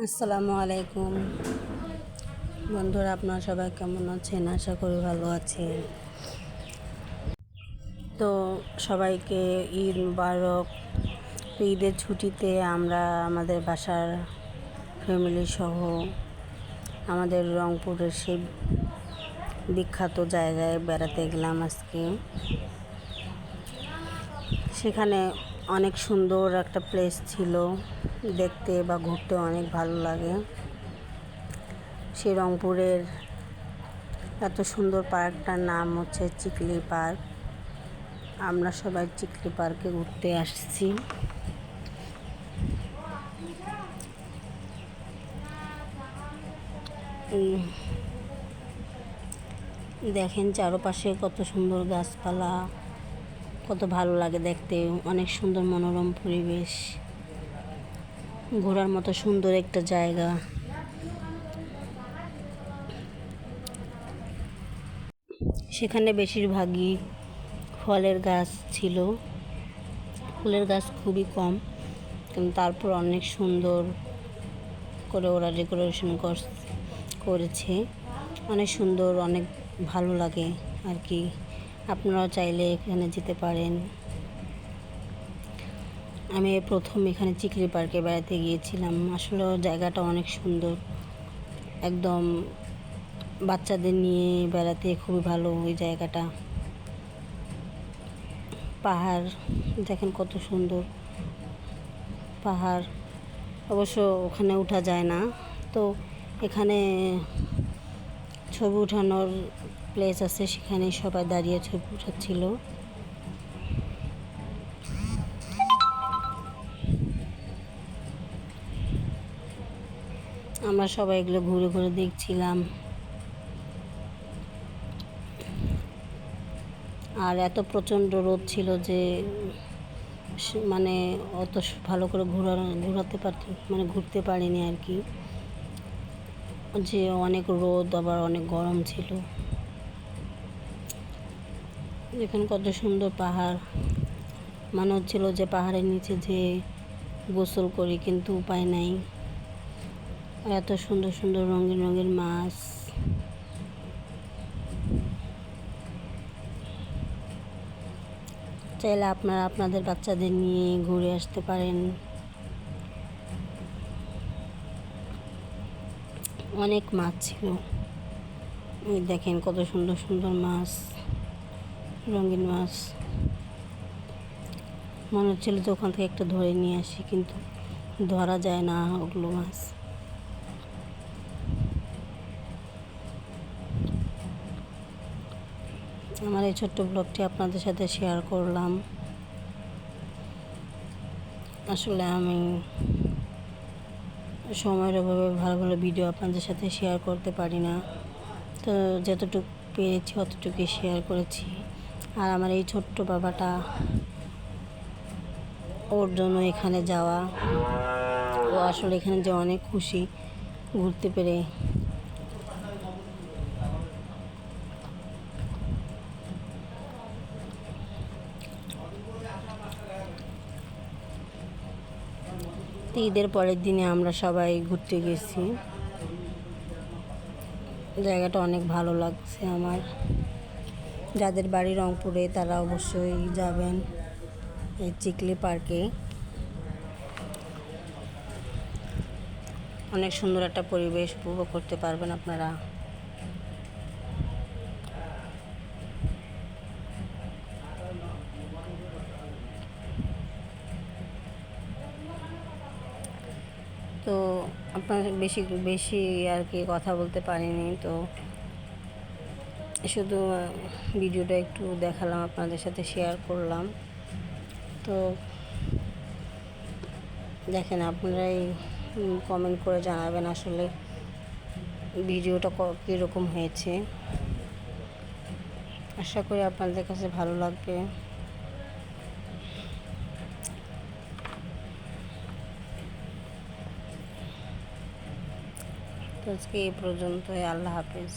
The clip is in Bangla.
আসসালামু আলাইকুম বন্ধুরা, আপনারা সবাই কেমন আছেন? আশা করি ভালো আছেন। তো সবাইকে ঈদ মুবারক। ঈদের ছুটিতে আমরা আমাদের বাসার ফ্যামিলি সহ আমাদের রংপুরের সেই বিখ্যাত জায়গায় বেড়াতে গেলাম আজকে। সেখানে অনেক সুন্দর একটা প্লেস ছিল, দেখতে বা ঘুরতে অনেক ভালো লাগে। সেই রংপুরের এত সুন্দর পার্কটার নাম হচ্ছে চিকলি পার্ক। আমরা সবাই চিকলি পার্কে ঘুরতে আসছি। দেখেন চারপাশে কত সুন্দর গাছপালা, কত ভালো লাগে দেখতে। অনেক সুন্দর মনোরম পরিবেশ, ঘোরার মতো সুন্দর একটা জায়গা। সেখানে বেশিরভাগই ফলের গাছ ছিল, ফুলের গাছ খুবই কম, কিন্তু তারপর অনেক সুন্দর করে ওরা ডেকোরেশন করেছে। অনেক সুন্দর, অনেক ভালো লাগে আর কি। আপনারাও চাইলে এখানে যেতে পারেন। আমি প্রথম এখানে চিকলি পার্কে বেড়াতে গিয়েছিলাম। আসলে জায়গাটা অনেক সুন্দর, একদম বাচ্চাদের নিয়ে বেড়াতে খুবই ভালো ওই জায়গাটা। পাহাড় দেখেন কত সুন্দর পাহাড়। অবশ্য ওখানে ওঠা যায় না, তো এখানে ছবি ওঠানোর প্লেস আছে, সেখানে সবাই দাঁড়িয়ে ছবি উঠাচ্ছিল। আমরা সবাই এগুলো ঘুরে ঘুরে দেখছিলাম। আর এত প্রচণ্ড রোদ ছিল যে মানে অত ভালো করে ঘুরতে পারিনি আর কি। যে অনেক রোদ, আবার অনেক গরম ছিল। এখানে কত সুন্দর পাহাড়, মনে হচ্ছিল যে পাহাড়ের নিচে যে গোসল করি, কিন্তু উপায় নাই। এত সুন্দর সুন্দর রঙিন রঙিন মাছ। চাইলে আপনারা আপনাদের বাচ্চাদের নিয়ে ঘুরে আসতে পারেন। অনেক মাছ ছিল, দেখেন কত সুন্দর সুন্দর মাছ, রঙিন মাছ। মনে হচ্ছিল যে ওখান থেকে একটা ধরে নিয়ে আসি, কিন্তু ধরা যায় না ওগুলো মাছ। আমার এই ছোট্ট ব্লগটি আপনাদের সাথে শেয়ার করলাম। আসলে আমি সময়ের অভাবে ভালো ভালো ভিডিও আপনাদের সাথে শেয়ার করতে পারি না, তো যতটুকু পেরেছি অতটুকুই শেয়ার করেছি। আর আমার এই ছোট্ট বাবাটা, ওর জন্য এখানে যাওয়া, ও আসলে এখানে যে অনেক খুশি ঘুরতে পেরে। ঈদের পরের দিনে আমরা সবাই ঘুরতে গেছি। জায়গাটা অনেক ভালো লাগছে আমার। যাদের বাড়ি রংপুরে তারা অবশ্যই যাবেন এই চিকলি পার্কে। অনেক সুন্দর একটা পরিবেশ উপভোগ করতে পারবেন আপনারা। তো আপনার বেশি বেশি আর কি কথা বলতে পারিনি, তো শুধু ভিডিওটা একটু দেখালাম, আপনাদের সাথে শেয়ার করলাম। তো দেখেন, আপনারাই কমেন্ট করে জানাবেন আসলে ভিডিওটা কীরকম হয়েছে। আশা করি আপনাদের কাছে ভালো লাগবে। তো আজকে এই পর্যন্তই। আল্লাহ হাফেজ।